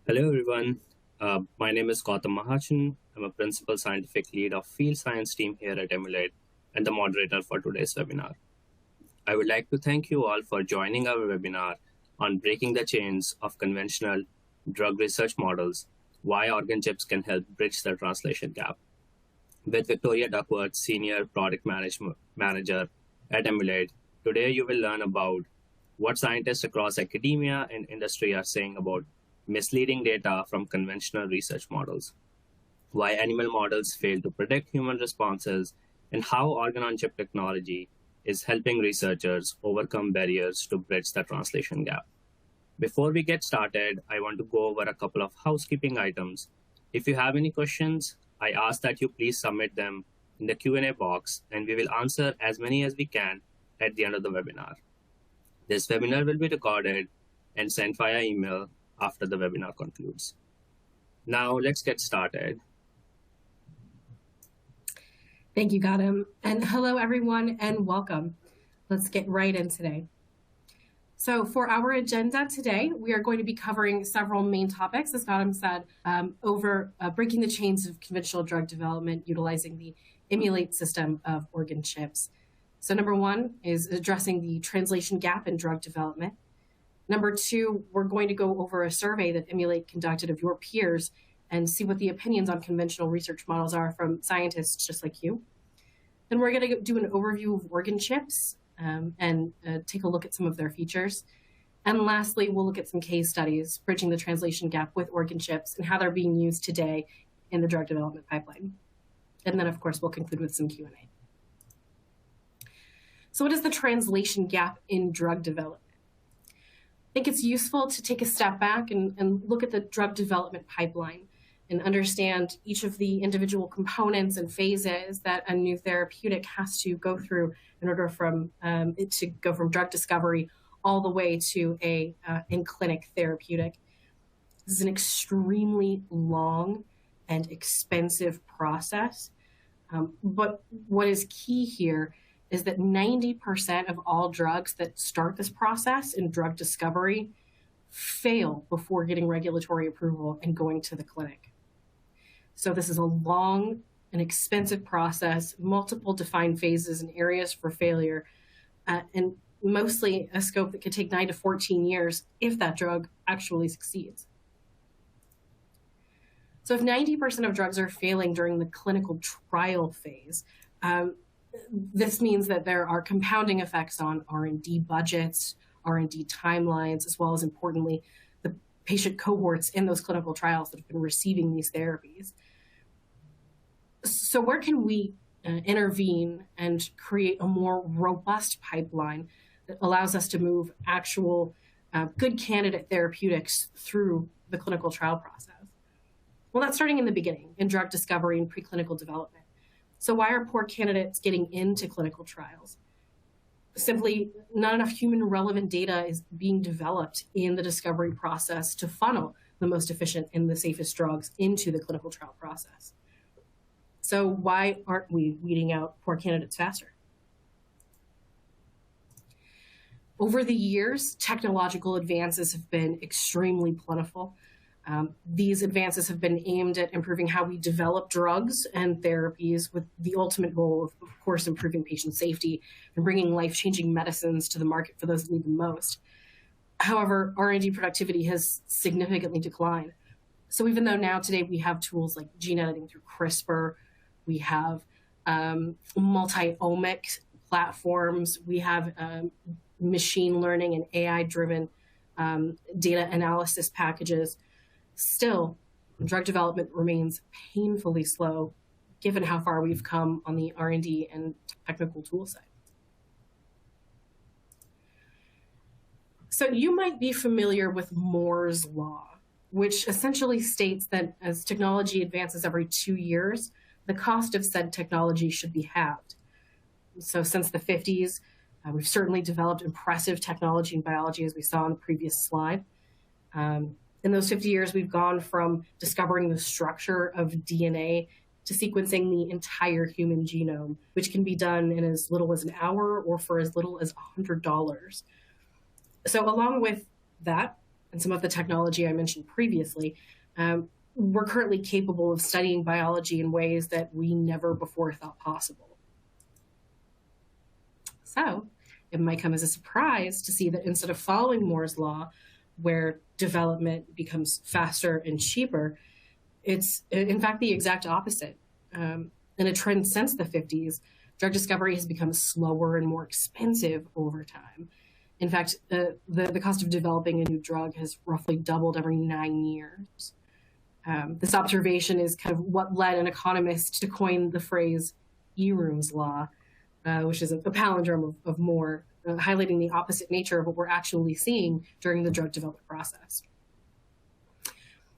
Hello, everyone. My name is Gautam Mahachan. I'm a principal scientific lead of field science team here at Emulate and the moderator for today's webinar. I would like to thank you all for joining our webinar on breaking the chains of conventional drug research models, why organ chips can help bridge the translation gap. With Victoria Duckworth, Senior Product Manager at Emulate, today you will learn about what scientists across academia and industry are saying about misleading data from conventional research models, why animal models fail to predict human responses, and how organ-on-chip technology is helping researchers overcome barriers to bridge the translation gap. Before we get started, I want to go over a couple of housekeeping items. If you have any questions, I ask that you please submit them in the Q&A box, and we will answer as many as we can at the end of the webinar. This webinar will be recorded and sent via email after the webinar concludes. Now let's get started. Thank you, Gautam. And hello, everyone, and welcome. Let's get right in today. So for our agenda today, we are going to be covering several main topics, as Gautam said, over breaking the chains of conventional drug development utilizing the Emulate system of organ chips. So number one is addressing the translation gap in drug development. Number two, we're going to go over a survey that Emulate conducted of your peers and see what the opinions on conventional research models are from scientists just like you. Then we're going to do an overview of organ chips and take a look at some of their features. And lastly, we'll look at some case studies bridging the translation gap with organ chips and how they're being used today in the drug development pipeline. And then, of course, we'll conclude with some Q&A. So what is the translation gap in drug development? I think it's useful to take a step back and look at the drug development pipeline and understand each of the individual components and phases that a new therapeutic has to go through in order from it to go from drug discovery all the way to a in-clinic therapeutic. This is an extremely long and expensive process. But what is key here is that 90% of all drugs that start this process in drug discovery fail before getting regulatory approval and going to the clinic. So this is a long and expensive process, multiple defined phases and areas for failure, and mostly a scope that could take 9 to 14 years if that drug actually succeeds. So if 90% of drugs are failing during the clinical trial phase, this means that there are compounding effects on R&D budgets, R&D timelines, as well as, importantly, the patient cohorts in those clinical trials that have been receiving these therapies. So where can we intervene and create a more robust pipeline that allows us to move actual good candidate therapeutics through the clinical trial process? Well, that's starting in the beginning, in drug discovery and preclinical development. So why are poor candidates getting into clinical trials? Simply, not enough human relevant data is being developed in the discovery process to funnel the most efficient and the safest drugs into the clinical trial process. So why aren't we weeding out poor candidates faster? Over the years, technological advances have been extremely plentiful. These advances have been aimed at improving how we develop drugs and therapies with the ultimate goal of course, improving patient safety and bringing life-changing medicines to the market for those that need them most. However, R&D productivity has significantly declined. So even though now today we have tools like gene editing through CRISPR, we have multi-omic platforms, we have machine learning and AI-driven data analysis packages, still, drug development remains painfully slow given how far we've come on the R&D and technical tool side. So you might be familiar with Moore's Law, which essentially states that as technology advances every 2 years, the cost of said technology should be halved. So since the 50s, we've certainly developed impressive technology in biology, as we saw on the previous slide. In those 50 years, we've gone from discovering the structure of DNA to sequencing the entire human genome, which can be done in as little as an hour or for as little as $100. So along with that, and some of the technology I mentioned previously, we're currently capable of studying biology in ways that we never before thought possible. So it might come as a surprise to see that instead of following Moore's law, where development becomes faster and cheaper, it's in fact the exact opposite. In a trend since the 50s, drug discovery has become slower and more expensive over time. In fact, the cost of developing a new drug has roughly doubled every 9 years. This observation is kind of what led an economist to coin the phrase Eroom's law, which is a palindrome of Moore, highlighting the opposite nature of what we're actually seeing during the drug development process.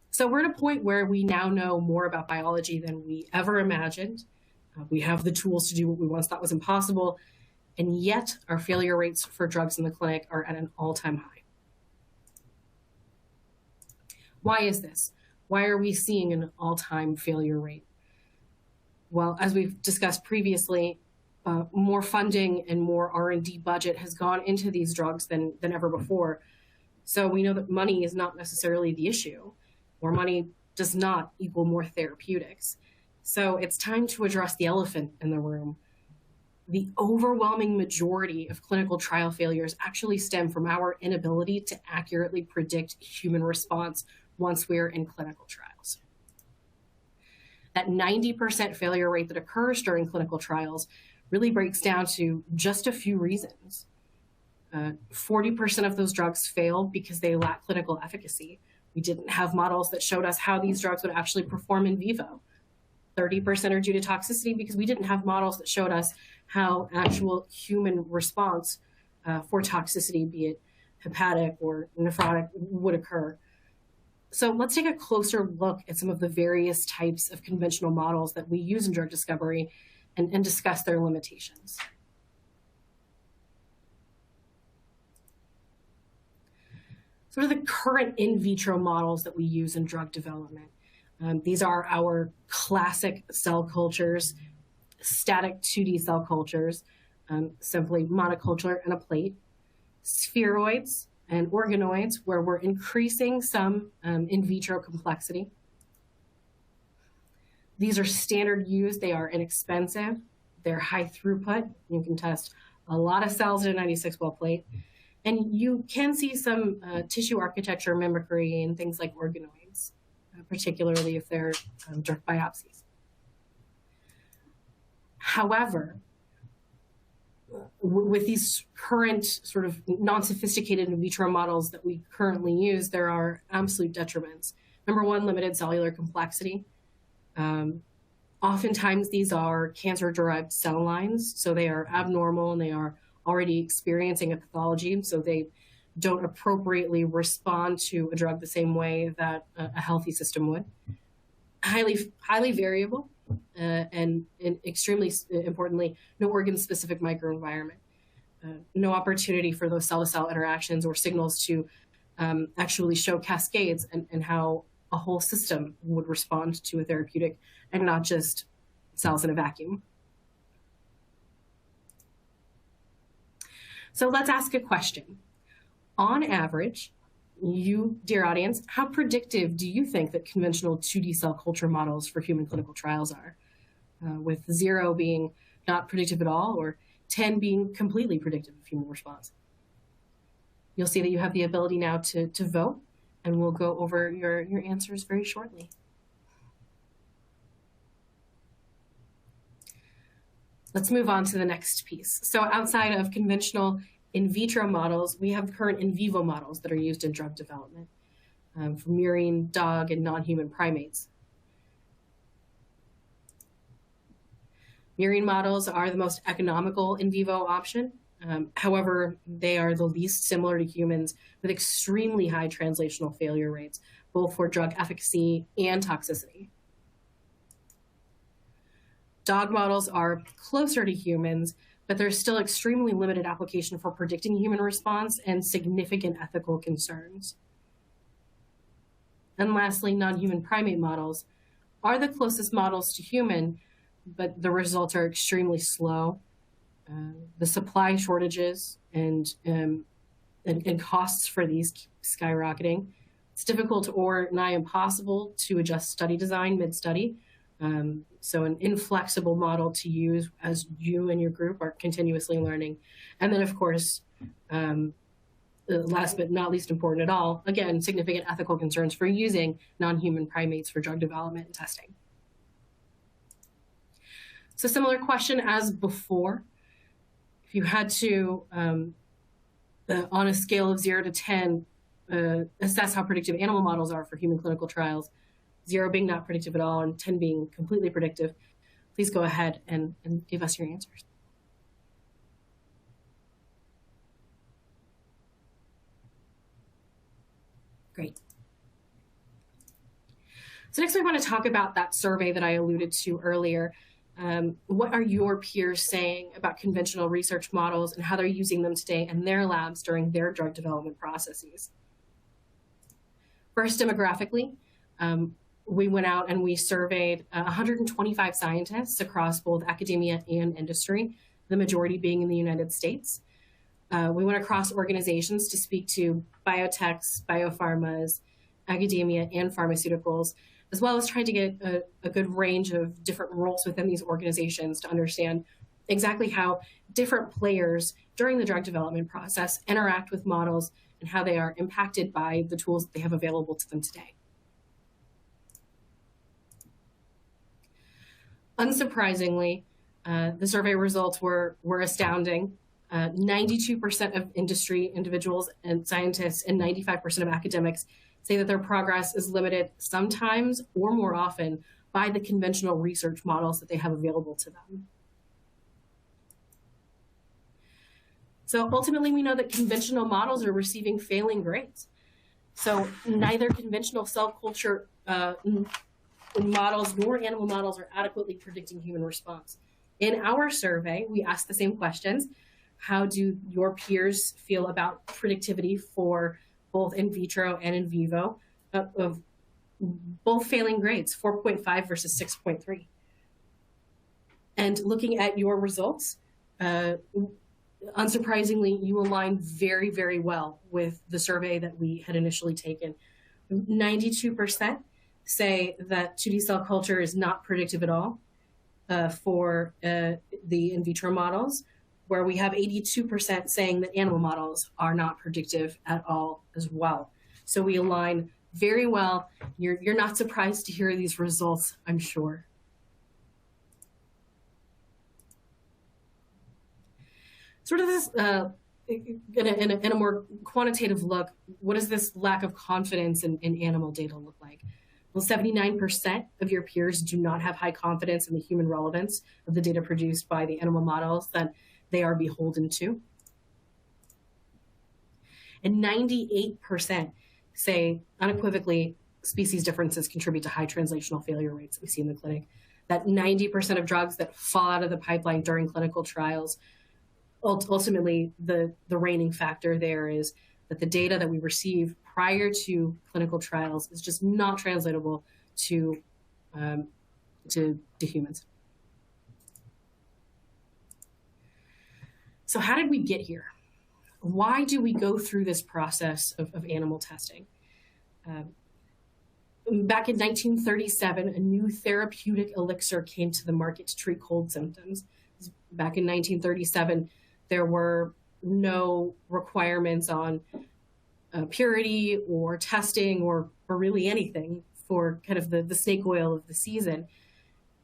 So we're at a point where we now know more about biology than we ever imagined. We have the tools to do what we once thought was impossible, and yet our failure rates for drugs in the clinic are at an all-time high. Why is this? Why are we seeing an all-time failure rate? Well, as we've discussed previously, more funding and more R&D budget has gone into these drugs than ever before. So we know that money is not necessarily the issue. More money does not equal more therapeutics. So it's time to address the elephant in the room. The overwhelming majority of clinical trial failures actually stem from our inability to accurately predict human response once we're in clinical trials. That 90% failure rate that occurs during clinical trials really breaks down to just a few reasons. 40% of those drugs fail because they lack clinical efficacy. We didn't have models that showed us how these drugs would actually perform in vivo. 30% are due to toxicity because we didn't have models that showed us how actual human response for toxicity, be it hepatic or nephrotic, would occur. So let's take a closer look at some of the various types of conventional models that we use in drug discovery and discuss their limitations. So what are the current in vitro models that we use in drug development? These are our classic cell cultures, static 2D cell cultures, simply monoculture and a plate, spheroids and organoids, where we're increasing some in vitro complexity. These are standard use. They are inexpensive. They're high throughput. You can test a lot of cells in a 96-well plate. And you can see some tissue architecture mimicry and things like organoids, particularly if they're direct biopsies. However, with these current sort of non-sophisticated in vitro models that we currently use, there are absolute detriments. Number one, limited cellular complexity. Oftentimes these are cancer-derived cell lines, so they are abnormal and they are already experiencing a pathology, so they don't appropriately respond to a drug the same way that a healthy system would. Highly variable, and extremely importantly, no organ-specific microenvironment. No opportunity for those cell-to-cell interactions or signals to actually show cascades and how a whole system would respond to a therapeutic and not just cells in a vacuum. So let's ask a question. On average, you, dear audience, how predictive do you think that conventional 2D cell culture models for human clinical trials are? With 0 being not predictive at all, or 10 being completely predictive of human response. You'll see that you have the ability now to vote, and we'll go over your answers very shortly. Let's move on to the next piece. So outside of conventional in vitro models, we have current in vivo models that are used in drug development for murine, dog, and non-human primates. Murine models are the most economical in vivo option. However, they are the least similar to humans with extremely high translational failure rates, both for drug efficacy and toxicity. Dog models are closer to humans, but there's still extremely limited application for predicting human response and significant ethical concerns. And lastly, non-human primate models are the closest models to human, but the results are extremely slow. The supply shortages and and costs for these keep skyrocketing. It's difficult or nigh impossible to adjust study design mid-study. So an inflexible model to use as you and your group are continuously learning. And then, of course, last but not least important at all, again, significant ethical concerns for using non-human primates for drug development and testing. So similar question as before. If you had to, on a scale of 0 to 10, assess how predictive animal models are for human clinical trials, 0 being not predictive at all and 10 being completely predictive, please go ahead and give us your answers. Great. So next we want to talk about that survey that I alluded to earlier. What are your peers saying about conventional research models and how they're using them today in their labs during their drug development processes? First, demographically, we went out and we surveyed 125 scientists across both academia and industry, the majority being in the United States. We went across organizations to speak to biotechs, biopharmas, academia, and pharmaceuticals, as well as trying to get a good range of different roles within these organizations to understand exactly how different players during the drug development process interact with models and how they are impacted by the tools that they have available to them today. Unsurprisingly, the survey results were astounding. 92% of industry individuals and scientists and 95% of academics say that their progress is limited sometimes or more often by the conventional research models that they have available to them. So ultimately, we know that conventional models are receiving failing grades. So neither conventional cell culture models nor animal models are adequately predicting human response. In our survey, we asked the same questions. How do your peers feel about predictivity for both in vitro and in vivo of both failing grades, 4.5 versus 6.3? And looking at your results, unsurprisingly, you align very, very well with the survey that we had initially taken. 92% say that 2D cell culture is not predictive at all for the in vitro models, where we have 82% saying that animal models are not predictive at all as well. So we align very well. You're not surprised to hear these results, I'm sure. Sort of this, in a more quantitative look, what does this lack of confidence in animal data look like? Well, 79% of your peers do not have high confidence in the human relevance of the data produced by the animal models that they are beholden to. And 98% say unequivocally species differences contribute to high translational failure rates that we see in the clinic. That 90% of drugs that fall out of the pipeline during clinical trials, ultimately the reigning factor there is that the data that we receive prior to clinical trials is just not translatable to humans. So how did we get here? Why do we go through this process of animal testing? Back in 1937, a new therapeutic elixir came to the market to treat cold symptoms. Back in 1937, there were no requirements on purity or testing or really anything for kind of the snake oil of the season.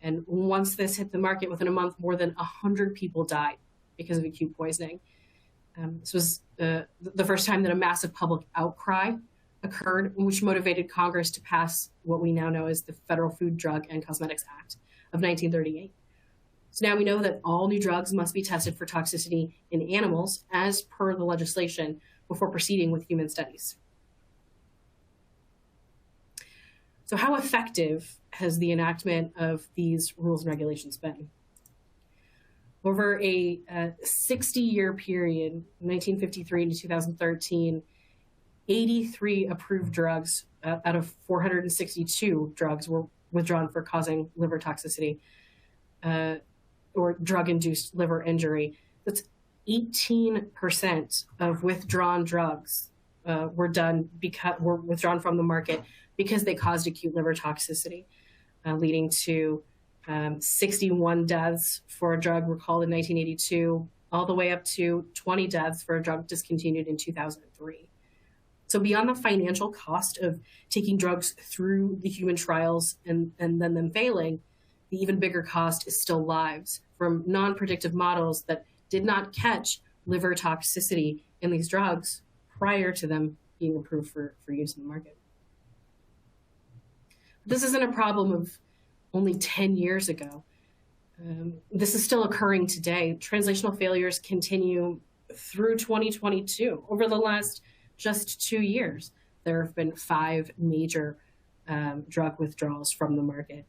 And once this hit the market, within a month, more than 100 people died because of acute poisoning. This was the first time that a massive public outcry occurred, which motivated Congress to pass what we now know as the Federal Food, Drug, and Cosmetics Act of 1938. So now we know that all new drugs must be tested for toxicity in animals as per the legislation before proceeding with human studies. So how effective has the enactment of these rules and regulations been? Over a 60-year period, 1953 to 2013, 83 approved drugs out of 462 drugs were withdrawn for causing liver toxicity or drug-induced liver injury. That's 18% of withdrawn drugs were withdrawn from the market because they caused acute liver toxicity, leading to 61 deaths for a drug recalled in 1982, all the way up to 20 deaths for a drug discontinued in 2003. So beyond the financial cost of taking drugs through the human trials and then them failing, the even bigger cost is still lives from non-predictive models that did not catch liver toxicity in these drugs prior to them being approved for use in the market. This isn't a problem of only 10 years ago. This is still occurring today. Translational failures continue through 2022. Over the last just 2 years, there have been 5 major drug withdrawals from the market.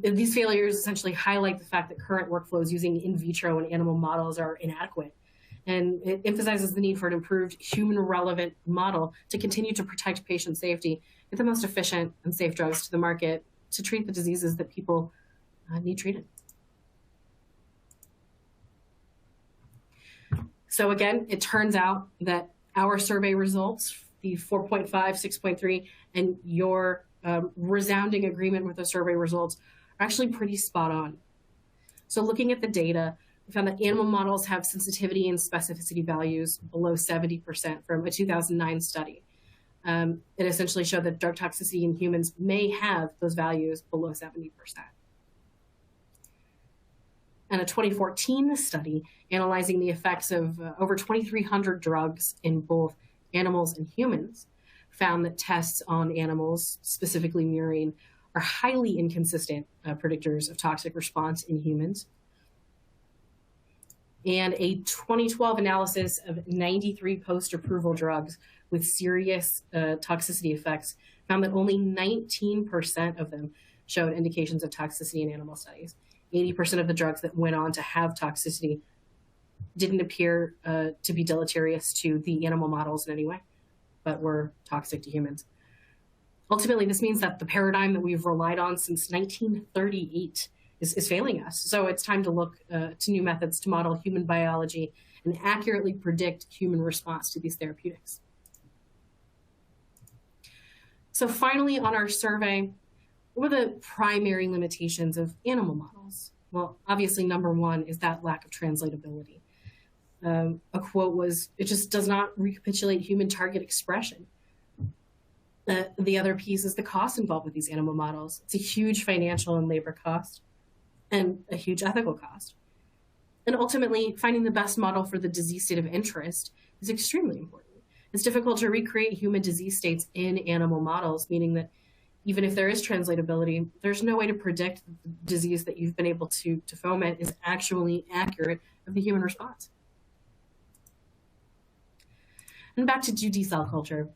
These failures essentially highlight the fact that current workflows using in vitro and animal models are inadequate. And it emphasizes the need for an improved human-relevant model to continue to protect patient safety, get the most efficient and safe drugs to the market to treat the diseases that people need treated. So again, it turns out that our survey results, the 4.5, 6.3, and your resounding agreement with the survey results are actually pretty spot on. So looking at the data, we found that animal models have sensitivity and specificity values below 70% from a 2009 study. It essentially showed that drug toxicity in humans may have those values below 70%. And a 2014 study analyzing the effects of over 2,300 drugs in both animals and humans found that tests on animals, specifically murine, are highly inconsistent predictors of toxic response in humans. And a 2012 analysis of 93 post-approval drugs with serious toxicity effects found that only 19% of them showed indications of toxicity in animal studies. 80% of the drugs that went on to have toxicity didn't appear to be deleterious to the animal models in any way, but were toxic to humans. Ultimately, this means that the paradigm that we've relied on since 1938 is failing us. So it's time to look to new methods to model human biology and accurately predict human response to these therapeutics. So finally, on our survey, what are the primary limitations of animal models? Well, obviously, number one is that lack of translatability. A quote was, "It just does not recapitulate human target expression." The other piece is the cost involved with these animal models. It's a huge financial and labor cost and a huge ethical cost. And ultimately, finding the best model for the disease state of interest is extremely important. It's difficult to recreate human disease states in animal models, meaning that even if there is translatability, there's no way to predict the disease that you've been able to foment is actually accurate of the human response. And back to 2D cell culture.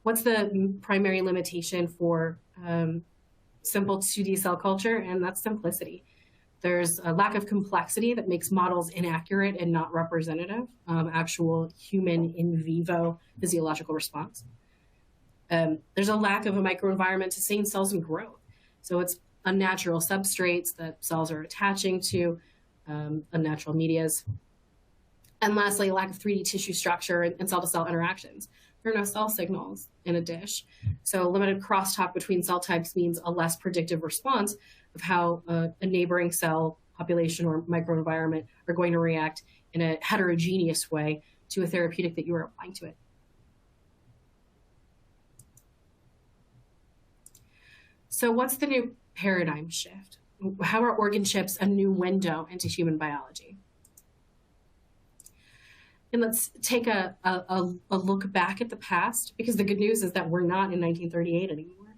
What's the primary limitation for simple 2D cell culture? And that's simplicity. There's a lack of complexity that makes models inaccurate and not representative of actual human in vivo physiological response. There's a lack of a microenvironment to sustain cells and growth. So it's unnatural substrates that cells are attaching to, unnatural medias. And lastly, a lack of 3D tissue structure and cell-to-cell interactions. There are no cell signals in a dish. So limited crosstalk between cell types means a less predictive response of how a neighboring cell population or microenvironment are going to react in a heterogeneous way to a therapeutic that you are applying to it. So what's the new paradigm shift? How are organ chips a new window into human biology? And let's take a look back at the past, because the good news is that we're not in 1938 anymore.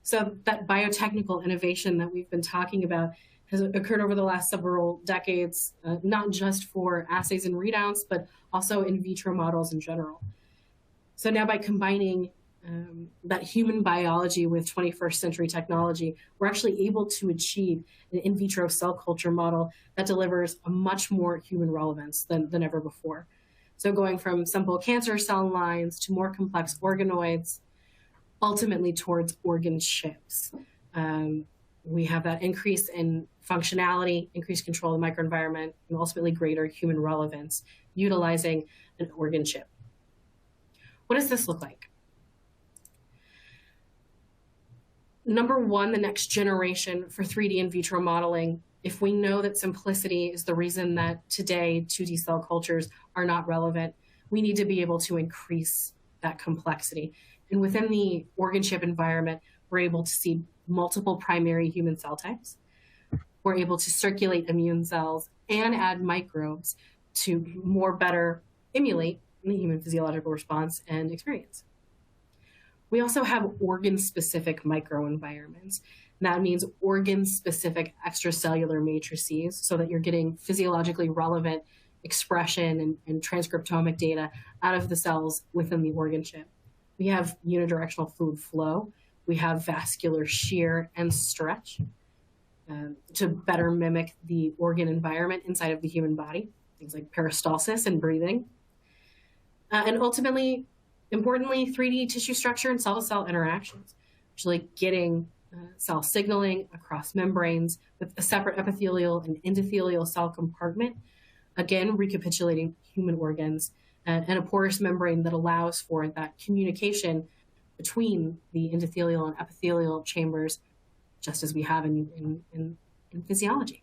So that biotechnical innovation that we've been talking about has occurred over the last several decades, not just for assays and readouts, but also in vitro models in general. So now by combining that human biology with 21st century technology, we're actually able to achieve an in vitro cell culture model that delivers a much more human relevance than ever before. So going from simple cancer cell lines to more complex organoids, ultimately towards organ chips, we have that increase in functionality, increased control of the microenvironment, and ultimately greater human relevance utilizing an organ chip. What does this look like? Number one, the next generation for 3D in vitro modeling. If we know that simplicity is the reason that today 2D cell cultures are not relevant, we need to be able to increase that complexity. And within the organ chip environment, we're able to see multiple primary human cell types. We're able to circulate immune cells and add microbes to more better emulate the human physiological response and experience. We also have organ-specific microenvironments. That means organ-specific extracellular matrices so that you're getting physiologically relevant expression and transcriptomic data out of the cells within the organ chip. We have unidirectional fluid flow. We have vascular shear and stretch to better mimic the organ environment inside of the human body, things like peristalsis and breathing. And ultimately, importantly, 3D tissue structure and cell-to-cell interactions, actually getting cell signaling across membranes with a separate epithelial and endothelial cell compartment, again, recapitulating human organs, and a porous membrane that allows for that communication between the endothelial and epithelial chambers, just as we have in physiology.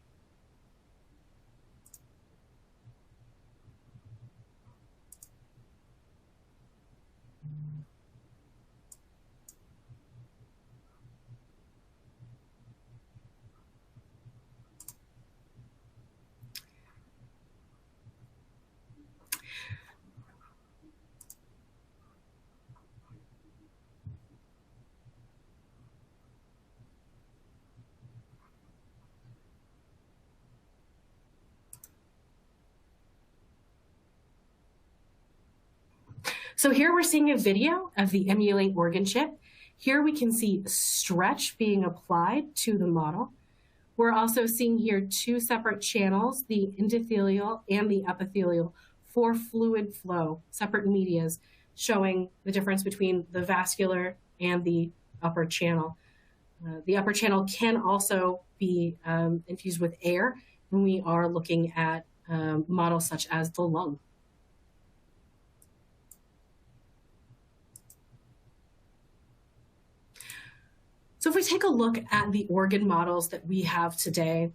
So here we're seeing a video of the emulate organ chip. Here we can see stretch being applied to the model. We're also seeing here two separate channels, the endothelial and the epithelial, for fluid flow, separate medias, showing the difference between the vascular and the upper channel. The upper channel can also be infused with air when we are looking at models such as the lung. So if we take a look at the organ models that we have today,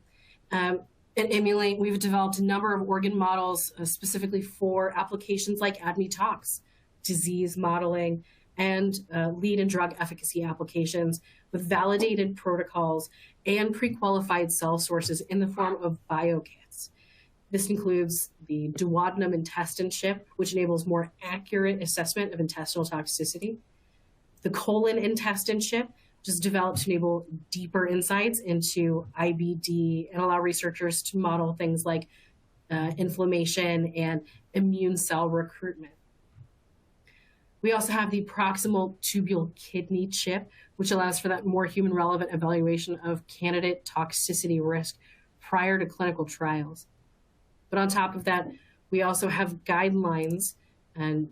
at Emulate, we've developed a number of organ models specifically for applications like ADME-Tox, disease modeling, and lead and drug efficacy applications with validated protocols and pre-qualified cell sources in the form of biokits. This includes the duodenum intestine chip, which enables more accurate assessment of intestinal toxicity, the colon intestine chip, which is developed to enable deeper insights into IBD and allow researchers to model things like inflammation and immune cell recruitment. We also have the proximal tubule kidney chip, which allows for that more human relevant evaluation of candidate toxicity risk prior to clinical trials. But on top of that, we also have guidelines and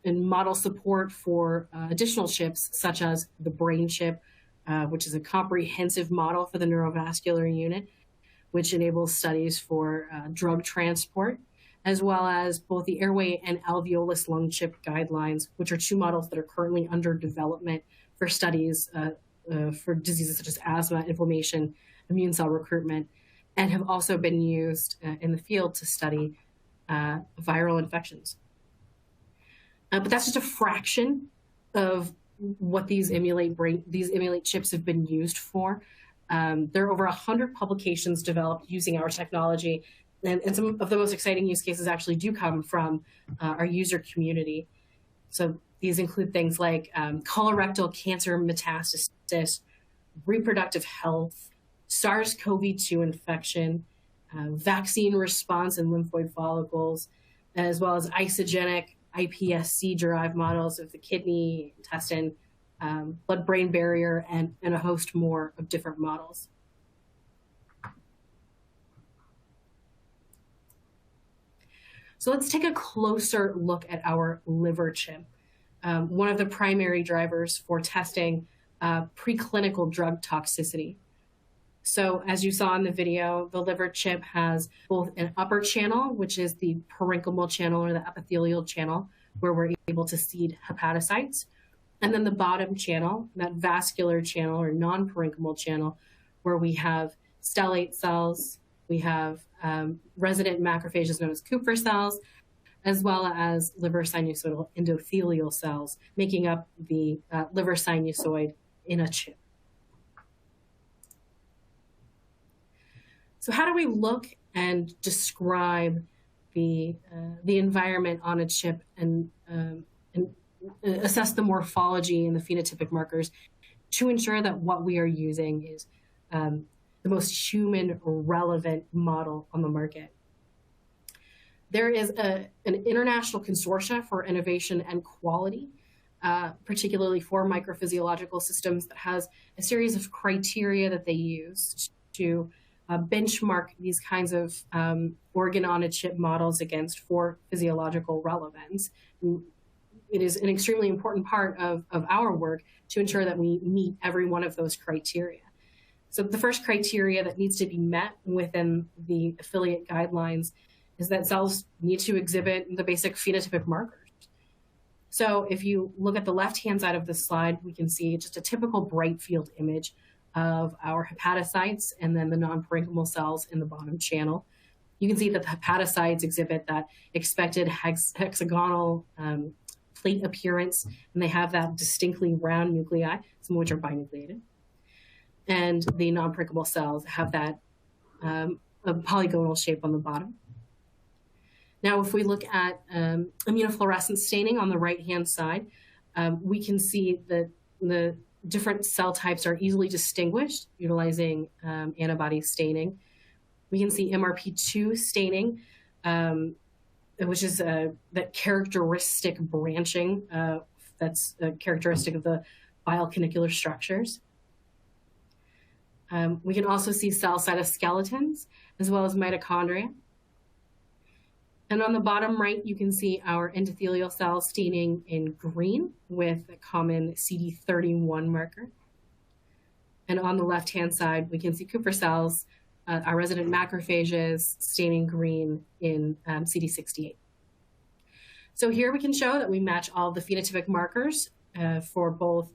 model support for additional chips, such as the brain chip, which is a comprehensive model for the neurovascular unit, which enables studies for drug transport, as well as both the airway and alveolus lung chip guidelines, which are two models that are currently under development for studies for diseases such as asthma, inflammation, immune cell recruitment, and have also been used in the field to study viral infections. But that's just a fraction of what these emulate chips have been used for. There are over 100 publications developed using our technology, and some of the most exciting use cases actually do come from our user community. So these include things like colorectal cancer metastasis, reproductive health, SARS-CoV-2 infection, vaccine response in lymphoid follicles, as well as isogenic iPSC-derived models of the kidney, intestine, blood-brain barrier, and a host more of different models. So let's take a closer look at our liver chip. One of the primary drivers for testing preclinical drug toxicity. So as you saw in the video, the liver chip has both an upper channel, which is the parenchymal channel or the epithelial channel, where we're able to seed hepatocytes, and then the bottom channel, that vascular channel or non-parenchymal channel, where we have stellate cells, we have resident macrophages known as Kupffer cells, as well as liver sinusoidal endothelial cells, making up the liver sinusoid in a chip. So how do we look and describe the environment on a chip and assess the morphology and the phenotypic markers to ensure that what we are using is the most human relevant model on the market? There is an international consortia for innovation and quality, particularly for microphysiological systems, that has a series of criteria that they use to benchmark these kinds of organ-on-a-chip models against for physiological relevance. It is an extremely important part of our work to ensure that we meet every one of those criteria. So the first criteria that needs to be met within the affiliate guidelines is that cells need to exhibit the basic phenotypic markers. So if you look at the left-hand side of the slide, we can see just a typical bright field image of our hepatocytes and then the non-parenchymal cells in the bottom channel. You can see that the hepatocytes exhibit that expected hexagonal plate appearance, and they have that distinctly round nuclei, some of which are binucleated. And the non-parenchymal cells have that a polygonal shape on the bottom. Now, if we look at immunofluorescence staining on the right-hand side, we can see that the different cell types are easily distinguished utilizing antibody staining. We can see MRP2 staining, which is that characteristic branching that's characteristic of the biocanicular structures. We can also see cell cytoskeletons as well as mitochondria. And on the bottom right, you can see our endothelial cells staining in green with a common CD31 marker. And on the left-hand side, we can see Kupffer cells, our resident macrophages, staining green in CD68. So here we can show that we match all the phenotypic markers for both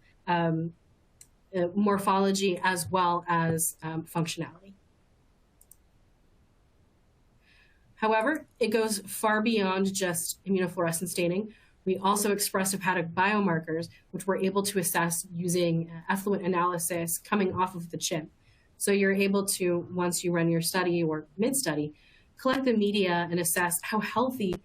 morphology as well as functionality. However, it goes far beyond just immunofluorescence staining. We also express hepatic biomarkers, which we're able to assess using effluent analysis coming off of the chip. So you're able to, once you run your study or mid-study, collect the media and assess how healthy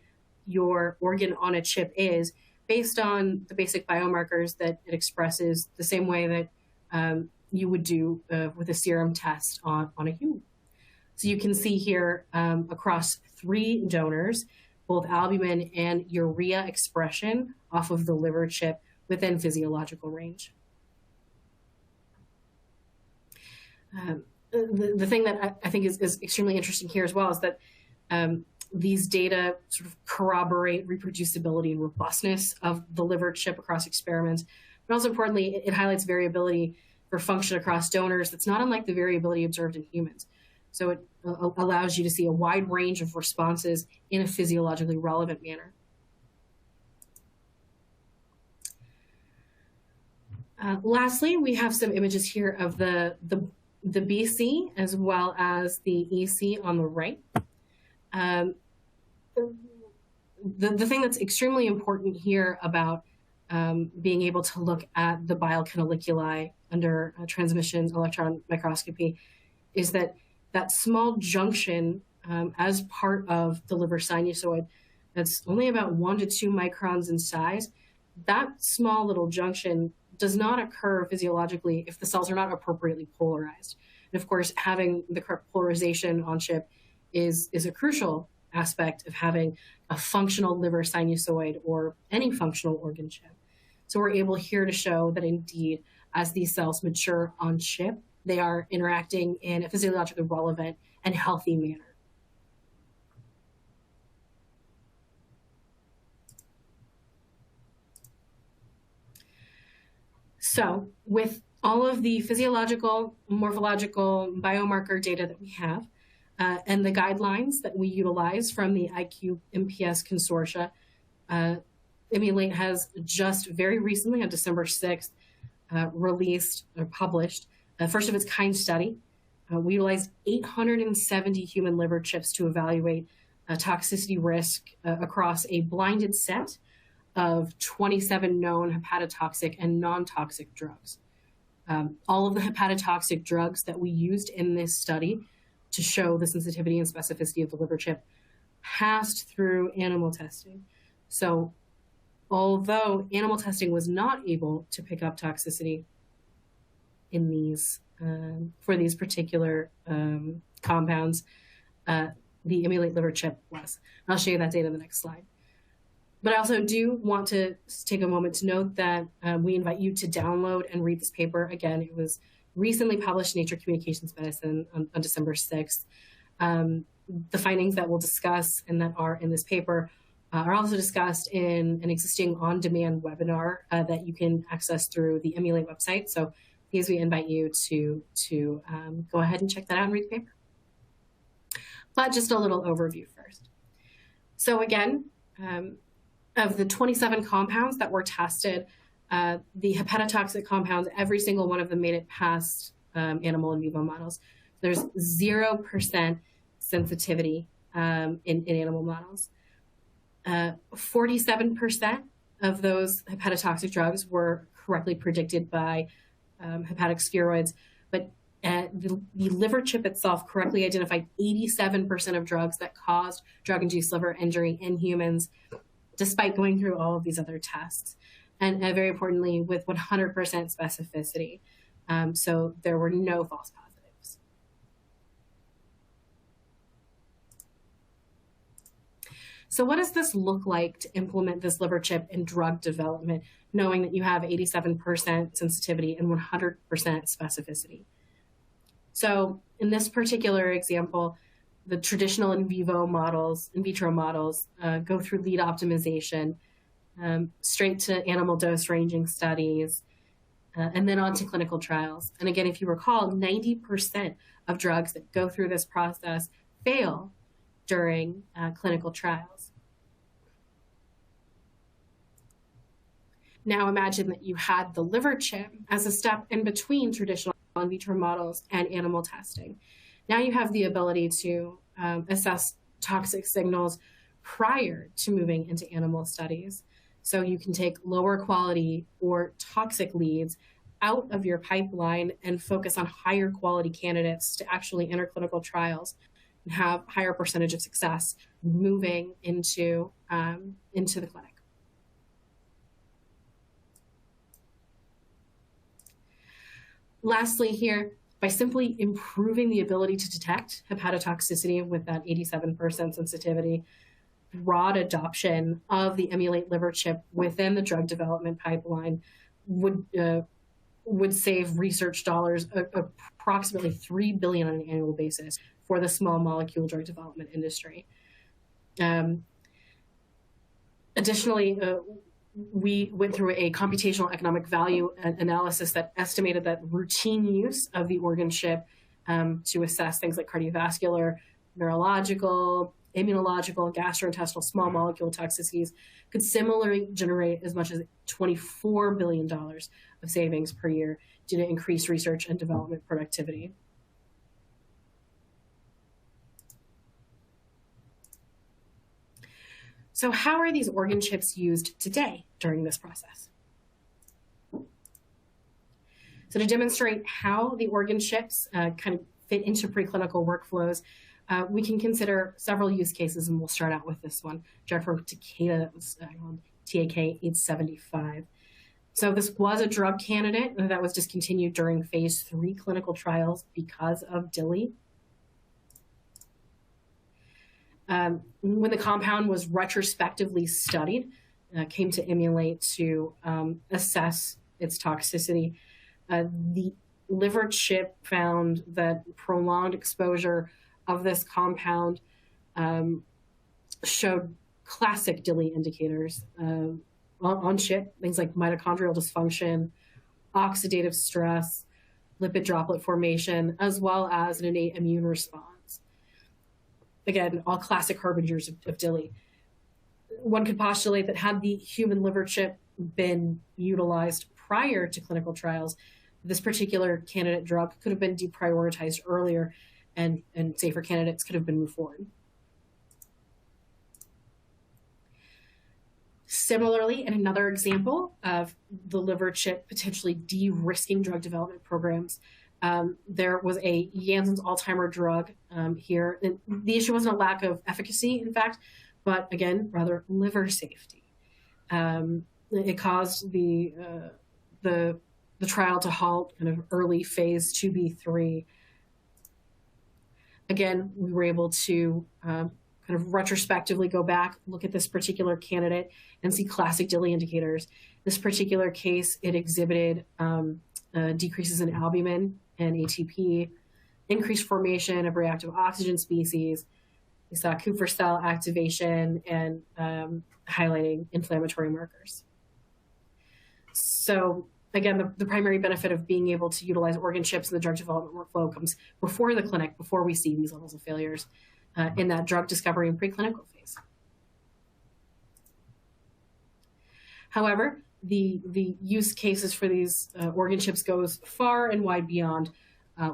your organ on a chip is based on the basic biomarkers that it expresses the same way that you would do with a serum test on a human. So you can see here across 3 donors, both albumin and urea expression off of the liver chip within physiological range. The thing that I think is extremely interesting here as well is that these data sort of corroborate reproducibility and robustness of the liver chip across experiments. But also importantly, it highlights variability for function across donors that's not unlike the variability observed in humans. So it allows you to see a wide range of responses in a physiologically relevant manner. Lastly, we have some images here of the BC as well as the EC on the right. The thing that's extremely important here about being able to look at the biocanaliculi under transmission electron microscopy is that small junction as part of the liver sinusoid that's only about 1 to 2 microns in size, that small little junction does not occur physiologically if the cells are not appropriately polarized. And of course, having the correct polarization on chip is a crucial aspect of having a functional liver sinusoid or any functional organ chip. So we're able here to show that indeed, as these cells mature on chip, they are interacting in a physiologically relevant and healthy manner. So with all of the physiological, morphological, biomarker data that we have, and the guidelines that we utilize from the IQ MPS consortia, Emulate has just very recently, on December 6th, released or published a first of its kind study. We utilized 870 human liver chips to evaluate toxicity risk across a blinded set of 27 known hepatotoxic and non-toxic drugs. All of the hepatotoxic drugs that we used in this study to show the sensitivity and specificity of the liver chip passed through animal testing. So although animal testing was not able to pick up toxicity in these for these particular compounds, the Emulate liver chip was. I'll show you that data in the next slide. But I also do want to take a moment to note that we invite you to download and read this paper. Again, it was recently published in Nature Communications Medicine on December 6th. The findings that we'll discuss and that are in this paper are also discussed in an existing on-demand webinar that you can access through the Emulate website. So please, we invite you to go ahead and check that out and read the paper. But just a little overview first. So again, of the 27 compounds that were tested, the hepatotoxic compounds, every single one of them made it past animal in vivo models. There's 0% sensitivity in animal models. 47% of those hepatotoxic drugs were correctly predicted by hepatic spheroids, but the liver chip itself correctly identified 87% of drugs that caused drug-induced liver injury in humans, despite going through all of these other tests. And very importantly, with 100% specificity. So there were no false positives. So what does this look like to implement this liver chip in drug development, knowing that you have 87% sensitivity and 100% specificity? So in this particular example, the traditional in vitro models go through lead optimization, straight to animal dose ranging studies, and then on to clinical trials. And again, if you recall, 90% of drugs that go through this process fail during clinical trials. Now imagine that you had the liver chip as a step in between traditional in vitro models and animal testing. Now you have the ability to assess toxic signals prior to moving into animal studies. So you can take lower quality or toxic leads out of your pipeline and focus on higher quality candidates to actually enter clinical trials and have higher percentage of success moving into the clinic. Lastly here, by simply improving the ability to detect hepatotoxicity with that 87% sensitivity, broad adoption of the Emulate liver chip within the drug development pipeline would save research dollars approximately $3 billion on an annual basis for the small molecule drug development industry. Additionally, we went through a computational economic value analysis that estimated that routine use of the organ chip to assess things like cardiovascular, neurological, immunological, gastrointestinal, small molecule toxicities could similarly generate as much as $24 billion of savings per year due to increased research and development productivity. So how are these organ chips used today during this process? So to demonstrate how the organ chips kind of fit into preclinical workflows, we can consider several use cases, and we'll start out with this one, drug from Takeda that was called TAK-875. So this was a drug candidate that was discontinued during phase 3 clinical trials because of DILI. When the compound was retrospectively studied, came to Emulate to assess its toxicity, the liver chip found that prolonged exposure of this compound showed classic DILI indicators on chip, things like mitochondrial dysfunction, oxidative stress, lipid droplet formation, as well as an innate immune response. Again, all classic harbingers of DILI. One could postulate that had the human liver chip been utilized prior to clinical trials, this particular candidate drug could have been deprioritized earlier, and safer candidates could have been moved forward. Similarly, in another example of the liver chip potentially de-risking drug development programs, there was a Janssen's Alzheimer drug here. And the issue wasn't a lack of efficacy, in fact, but again, rather liver safety. It caused the trial to halt kind of early phase 2b3. Again, we were able to kind of retrospectively go back, look at this particular candidate, and see classic DILI indicators. This particular case, it exhibited decreases in albumin and ATP, increased formation of reactive oxygen species. We saw Kupffer cell activation and highlighting inflammatory markers. So again, the primary benefit of being able to utilize organ chips in the drug development workflow comes before the clinic, before we see these levels of failures in that drug discovery and preclinical phase. However, the use cases for these organ chips goes far and wide beyond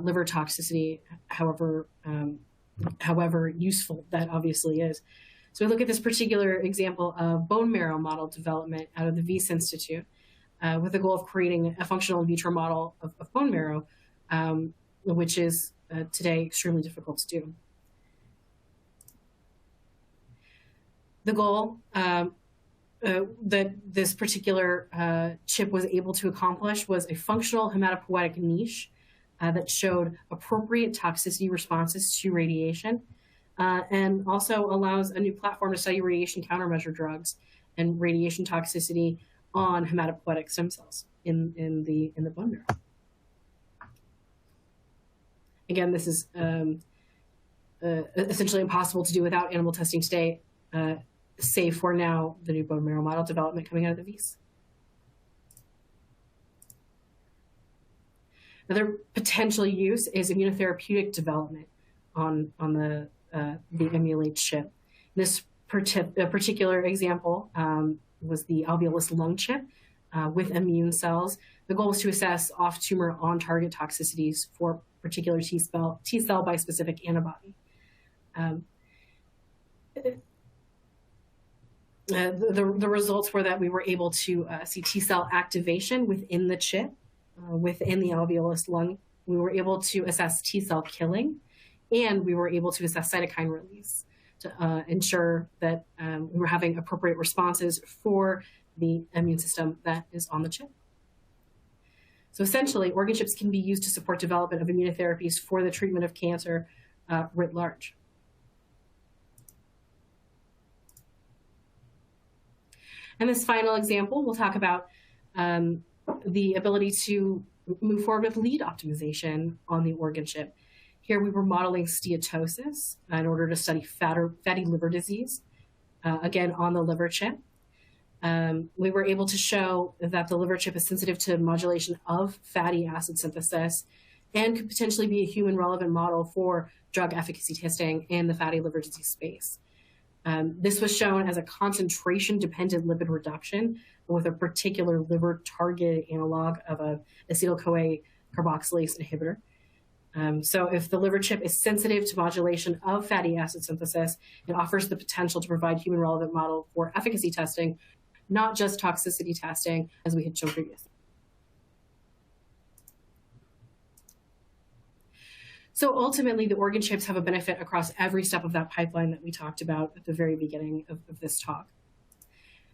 liver toxicity, however useful that obviously is. So we look at this particular example of bone marrow model development out of the Wyss Institute with the goal of creating a functional in vitro model of bone marrow, which is today extremely difficult to do. The goal that this particular chip was able to accomplish was a functional hematopoietic niche that showed appropriate toxicity responses to radiation, and also allows a new platform to study radiation countermeasure drugs and radiation toxicity on hematopoietic stem cells in the bone marrow. Again, this is essentially impossible to do without animal testing today, save for now the new bone marrow model development coming out of the Wyss. Another potential use is immunotherapeutic development on the emulate chip. This particular example was the alveolus lung chip with immune cells. The goal was to assess off-tumor on-target toxicities for particular T-cell bispecific antibody. The results were that we were able to see T-cell activation within the chip, within the alveolus lung. We were able to assess T-cell killing, and we were able to assess cytokine release to ensure that we were having appropriate responses for the immune system that is on the chip. So essentially, organ chips can be used to support development of immunotherapies for the treatment of cancer writ large. And this final example, we'll talk about the ability to move forward with lead optimization on the organ chip. Here we were modeling steatosis in order to study fatty liver disease, again, on the liver chip. We were able to show that the liver chip is sensitive to modulation of fatty acid synthesis and could potentially be a human relevant model for drug efficacy testing in the fatty liver disease space. This was shown as a concentration-dependent lipid reduction with a particular liver-targeted analog of a acetyl-CoA carboxylase inhibitor. So if the liver chip is sensitive to modulation of fatty acid synthesis, it offers the potential to provide human-relevant model for efficacy testing, not just toxicity testing, as we had shown previously. So ultimately, the organ chips have a benefit across every step of that pipeline that we talked about at the very beginning of this talk.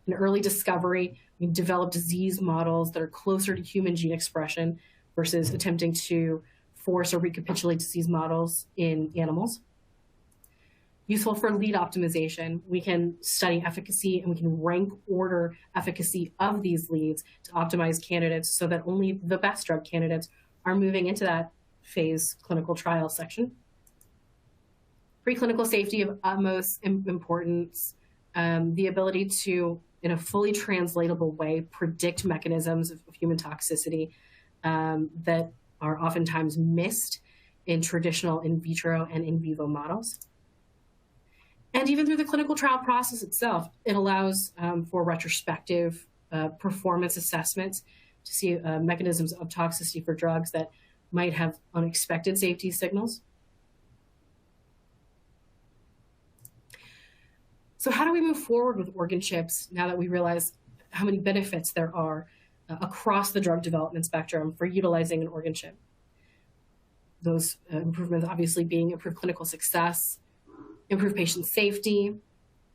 In early discovery, we developed disease models that are closer to human gene expression versus attempting to force or recapitulate disease models in animals. Useful for lead optimization, we can study efficacy and we can rank order efficacy of these leads to optimize candidates so that only the best drug candidates are moving into that phase clinical trial section. Preclinical safety of utmost importance, the ability to, in a fully translatable way, predict mechanisms of human toxicity, that are oftentimes missed in traditional in vitro and in vivo models. And even through the clinical trial process itself, it allows for retrospective performance assessments to see mechanisms of toxicity for drugs that might have unexpected safety signals. So how do we move forward with organ chips now that we realize how many benefits there are across the drug development spectrum for utilizing an organ chip? Those improvements obviously being improved clinical success, improved patient safety,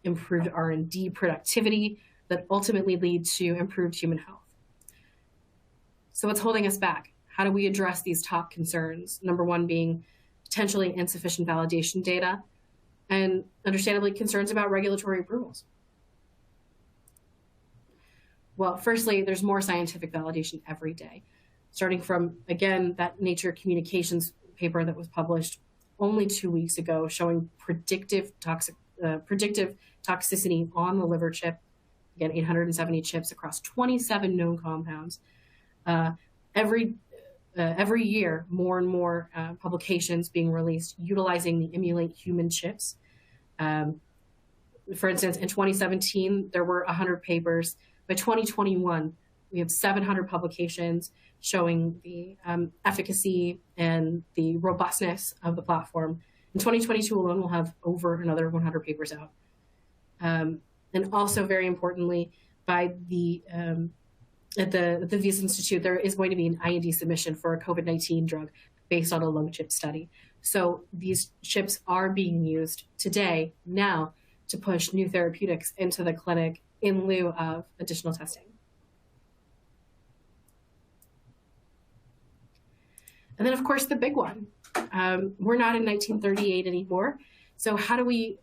improved R&D productivity that ultimately lead to improved human health. So what's holding us back? How do we address these top concerns? Number one being potentially insufficient validation data, and understandably concerns about regulatory approvals. Well, firstly, there's more scientific validation every day, starting from, again, that Nature Communications paper that was published only 2 weeks ago showing predictive toxicity on the liver chip. Again, 870 chips across 27 known compounds. Every year, more and more publications being released utilizing the emulate human chips. For instance, in 2017, there were 100 papers. By 2021, we have 700 publications showing the efficacy and the robustness of the platform. In 2022 alone, we'll have over another 100 papers out. And also, very importantly, by at the Wyss Institute, there is going to be an IND submission for a COVID-19 drug based on a lung chip study. So these chips are being used today, now, to push new therapeutics into the clinic in lieu of additional testing. And then, of course, the big one. We're not in 1938 anymore. So how do we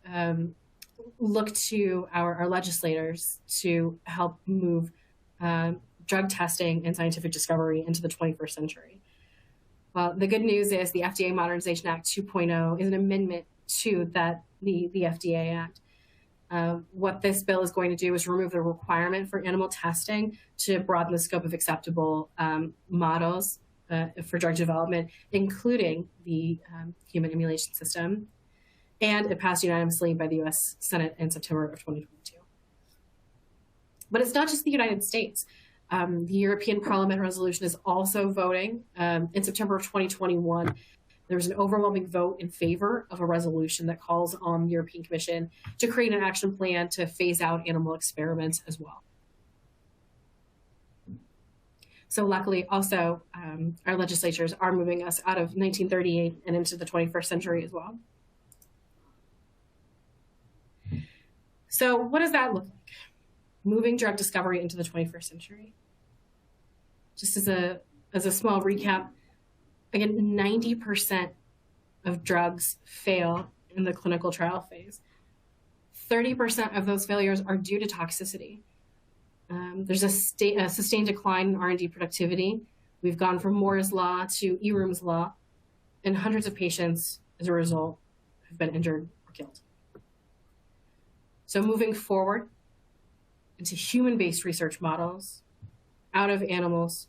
look to our legislators to help move drug testing and scientific discovery into the 21st century? Well, the good news is the FDA Modernization Act 2.0 is an amendment to the FDA Act. What this bill is going to do is remove the requirement for animal testing to broaden the scope of acceptable models for drug development, including the human emulation system. And it passed unanimously by the US Senate in September of 2022. But it's not just the United States. The European Parliament resolution is also voting. In September of 2021, there was an overwhelming vote in favor of a resolution that calls on the European Commission to create an action plan to phase out animal experiments as well. So luckily, also, our legislatures are moving us out of 1938 and into the 21st century as well. So what does that look like? Moving drug discovery into the 21st century. Just as a small recap, again, 90% of drugs fail in the clinical trial phase. 30% of those failures are due to toxicity. There's a sustained decline in R&D productivity. We've gone from Moore's Law to Eroom's Law, and hundreds of patients, as a result, have been injured or killed. So moving forward into human-based research models, out of animals,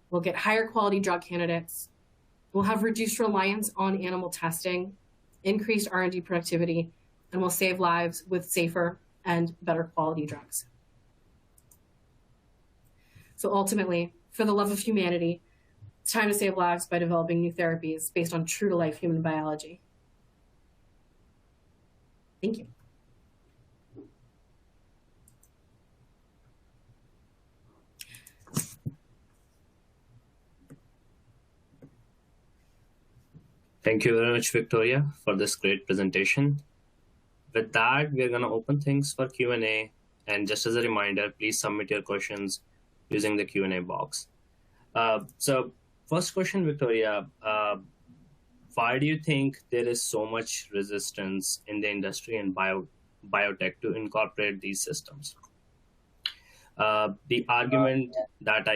we'll get higher quality drug candidates. We'll have reduced reliance on animal testing, increased R&D productivity, and we'll save lives with safer and better quality drugs. So ultimately, for the love of humanity, it's time to save lives by developing new therapies based on true-to-life human biology. Thank you. Thank you very much, Victoria, for this great presentation. With that, we're going to open things for Q&A. And just as a reminder, please submit your questions using the Q&A box. So first question, Victoria, why do you think there is so much resistance in the industry and biotech to incorporate these systems? The argument that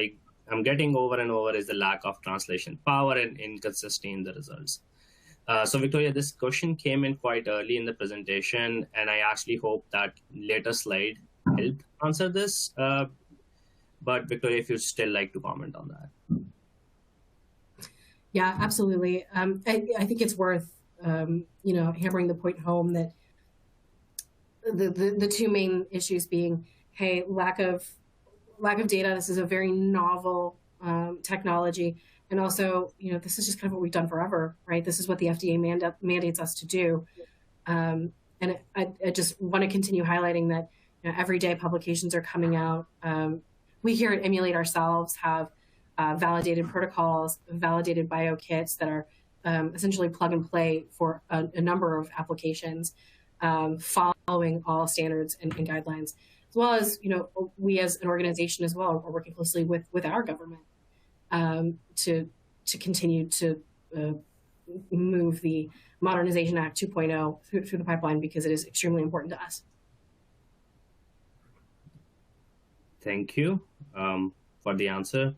I'm getting over and over is the lack of translation power and inconsistency in the results. So Victoria, this question came in quite early in the presentation, and I actually hope that later slide helped answer this. But Victoria, if you'd still like to comment on that. Yeah, absolutely. I think it's worth hammering the point home that the two main issues being, hey, lack of data. This is a very novel technology, and also, this is just kind of what we've done forever, right? This is what the FDA mandates us to do, and I just want to continue highlighting that every day publications are coming out. We here at Emulate ourselves have validated protocols, validated bio kits that are essentially plug and play for a number of applications, following all standards and guidelines, as well as, we as an organization as well are working closely with our government to continue to move the Modernization Act 2.0 through the pipeline, because it is extremely important to us. Thank you for the answer.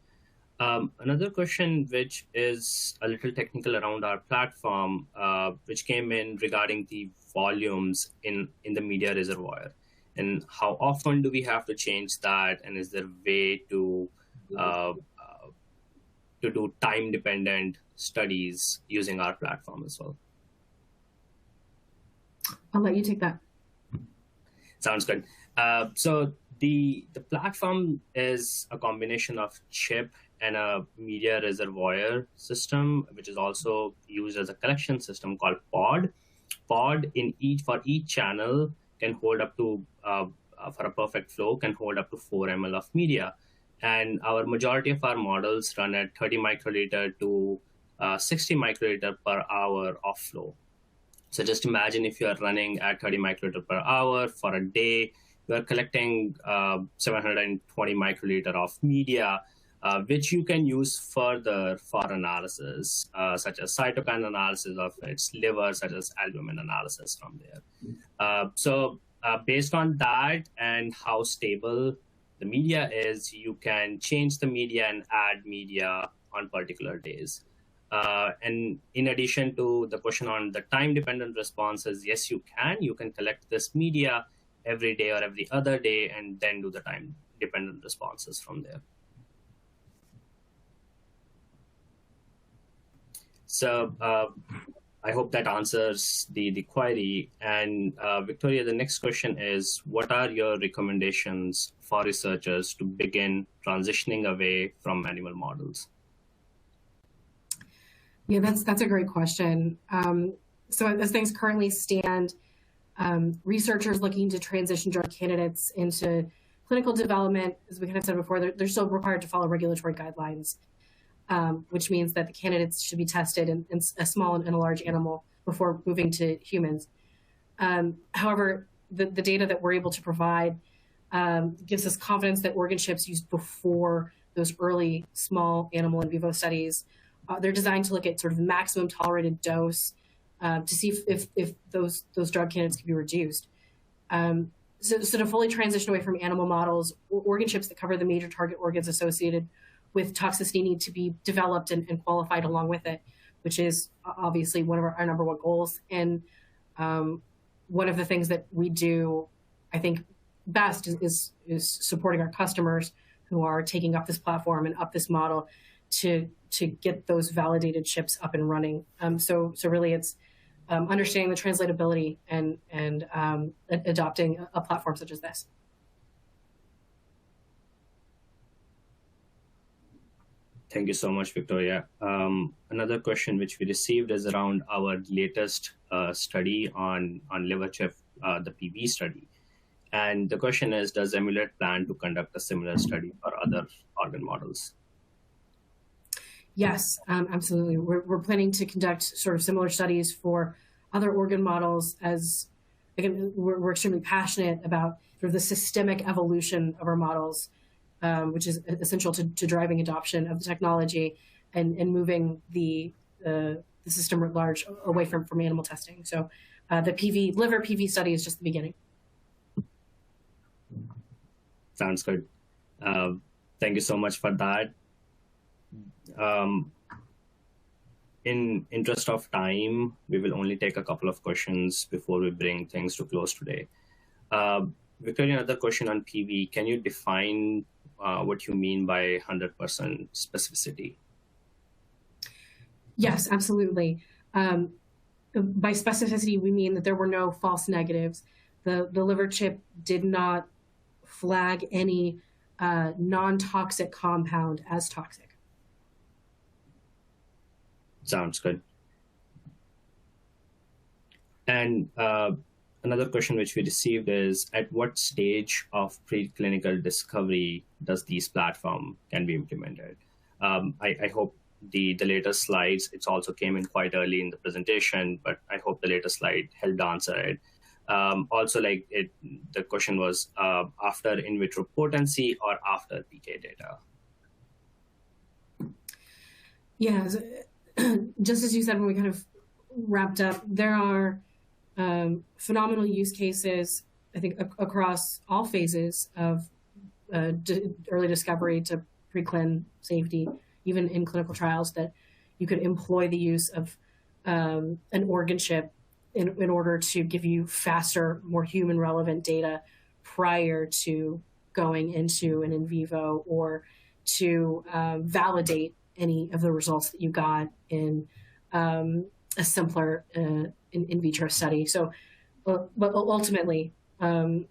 Another question, which is a little technical around our platform, which came in regarding the volumes in the media reservoir, and how often do we have to change that, and is there a way to do time-dependent studies using our platform as well? I'll let you take that. Sounds good. So the platform is a combination of chip and a media reservoir system, which is also used as a collection system called pod. Pod for each channel can hold up to, for a perfect flow, can hold up to 4 ml of media. And our majority of our models run at 30 microliter to 60 microliter per hour of flow. So just imagine if you are running at 30 microliter per hour for a day, you are collecting 720 microliter of media, which you can use further for analysis, such as cytokine analysis of its liver, such as albumin analysis from there. So based on that and how stable the media is, you can change the media and add media on particular days. And in addition to the question on the time-dependent responses, yes, you can collect this media every day or every other day and then do the time-dependent responses from there. So I hope that answers the query. And Victoria, the next question is, what are your recommendations for researchers to begin transitioning away from animal models? Yeah, that's a great question. So as things currently stand, researchers looking to transition drug candidates into clinical development, as we kind of said before, they're still required to follow regulatory guidelines, which means that the candidates should be tested in a small and a large animal before moving to humans. However, the data that we're able to provide gives us confidence that organ chips used before those early small animal in vivo studies, they're designed to look at sort of the maximum tolerated dose to see if those drug candidates can be reduced. So to fully transition away from animal models, organ chips that cover the major target organs associated with toxicity need to be developed and qualified along with it, which is obviously one of our number one goals. And one of the things that we do, I think, best is supporting our customers who are taking up this platform and up this model to get those validated chips up and running. So really it's understanding the translatability and adopting a platform such as this. Thank you so much, Victoria. Another question which we received is around our latest study on liver chip, the PV study. And the question is, does Emulate plan to conduct a similar study for other organ models? Yes, absolutely. We're planning to conduct sort of similar studies for other organ models, as, again, we're extremely passionate about sort of the systemic evolution of our models, which is essential to driving adoption of the technology and moving the system at large away from animal testing. So the liver PV study is just the beginning. Sounds good. Thank you so much for that. In interest of time, we will only take a couple of questions before we bring things to close today. Victoria, another question on PV. Can you define what you mean by 100% specificity? Yes, absolutely. By specificity, we mean that there were no false negatives. The liver chip did not flag any non-toxic compound as toxic. Sounds good. And another question which we received is, at what stage of preclinical discovery does these platform can be implemented? I hope the later slides, it's also came in quite early in the presentation, but I hope the later slide helped answer it. Also, the question was after in vitro potency or after PK data? Yeah, just as you said when we kind of wrapped up, there are phenomenal use cases, I think, across all phases of early discovery to preclin safety, even in clinical trials, that you could employ the use of an organ chip in order to give you faster, more human relevant data prior to going into an in vivo or to validate any of the results that you got in a simpler in vitro study. So, but ultimately, that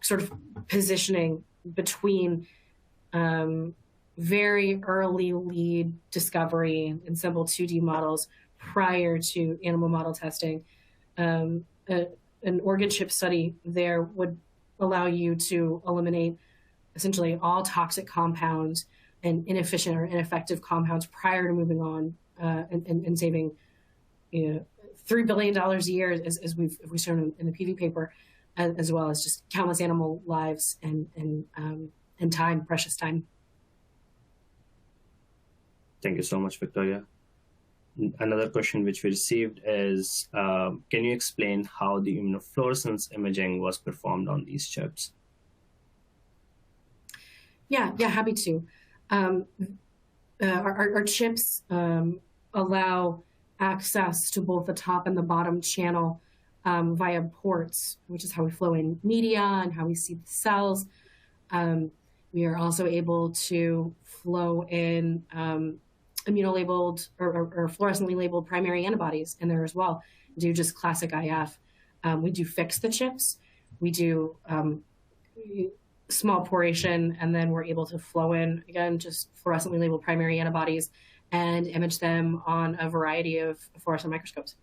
sort of positioning between very early lead discovery in simple 2D models prior to animal model testing, an organ chip study there would allow you to eliminate essentially all toxic compounds and inefficient or ineffective compounds prior to moving on and saving $3 billion a year, as we've shown in the PV paper, as well as just countless animal lives and time, precious time. Thank you so much, Victoria. Another question which we received is, can you explain how the immunofluorescence imaging was performed on these chips? Yeah, happy to. Our chips allow access to both the top and the bottom channel via ports, which is how we flow in media and how we see the cells. We are also able to flow in immunolabeled or fluorescently labeled primary antibodies in there as well. We do just classic IF. We do fix the chips. We do small poration, and then we're able to flow in, again, just fluorescently labeled primary antibodies and image them on a variety of fluorescent microscopes.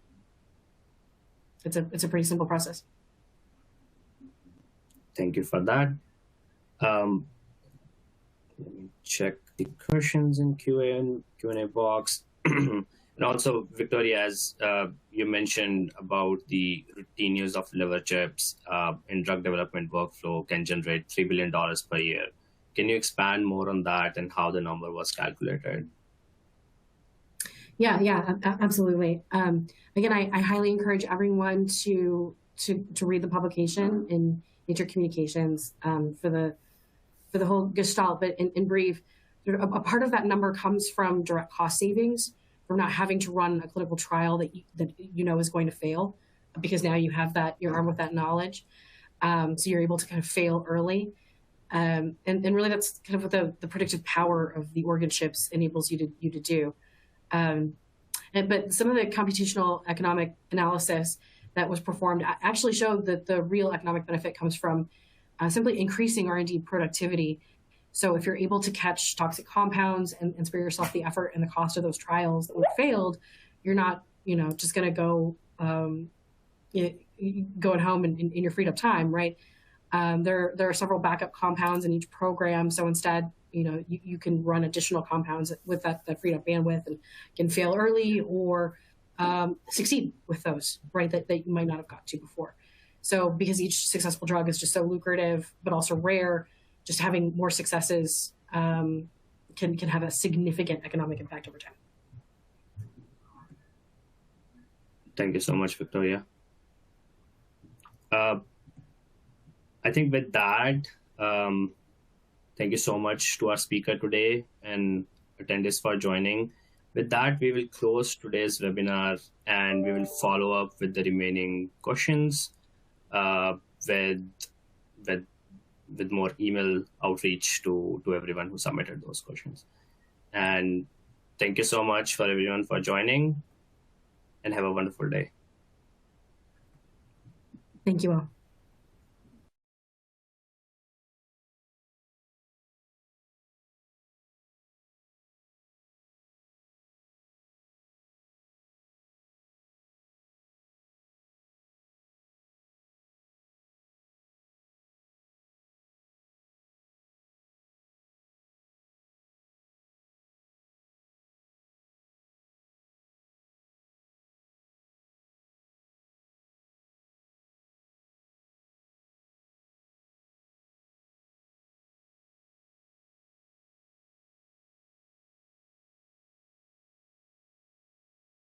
It's a pretty simple process. Thank you for that. Let me check the questions in Q&A box. And also, Victoria, as you mentioned about the routine use of liver chips in drug development workflow can generate $3 billion per year. Can you expand more on that and how the number was calculated? Yeah, absolutely. Again, I highly encourage everyone to read the publication in Nature Communications for the whole gestalt. But in brief, a part of that number comes from direct cost savings from not having to run a clinical trial that you know is going to fail, because now you have that, you're armed with that knowledge. So you're able to kind of fail early. And really that's kind of what the predictive power of the organ chips enables you to do. But some of the computational economic analysis that was performed actually showed that the real economic benefit comes from simply increasing R&D productivity. So if you're able to catch toxic compounds and spare yourself the effort and the cost of those trials that would have failed, you're not, just going to go going home in your freed up time, right? There are several backup compounds in each program. So instead, you can run additional compounds with that freed up bandwidth and can fail early or succeed with those, right, that you might not have got to before. So because each successful drug is just so lucrative, but also rare, just having more successes can have a significant economic impact over time. Thank you so much, Victoria. I think with that, thank you so much to our speaker today and attendees for joining. With that, we will close today's webinar and we will follow up with the remaining questions with more email outreach to everyone who submitted those questions. And Thank you so much for everyone for joining, and have a wonderful day. Thank you all.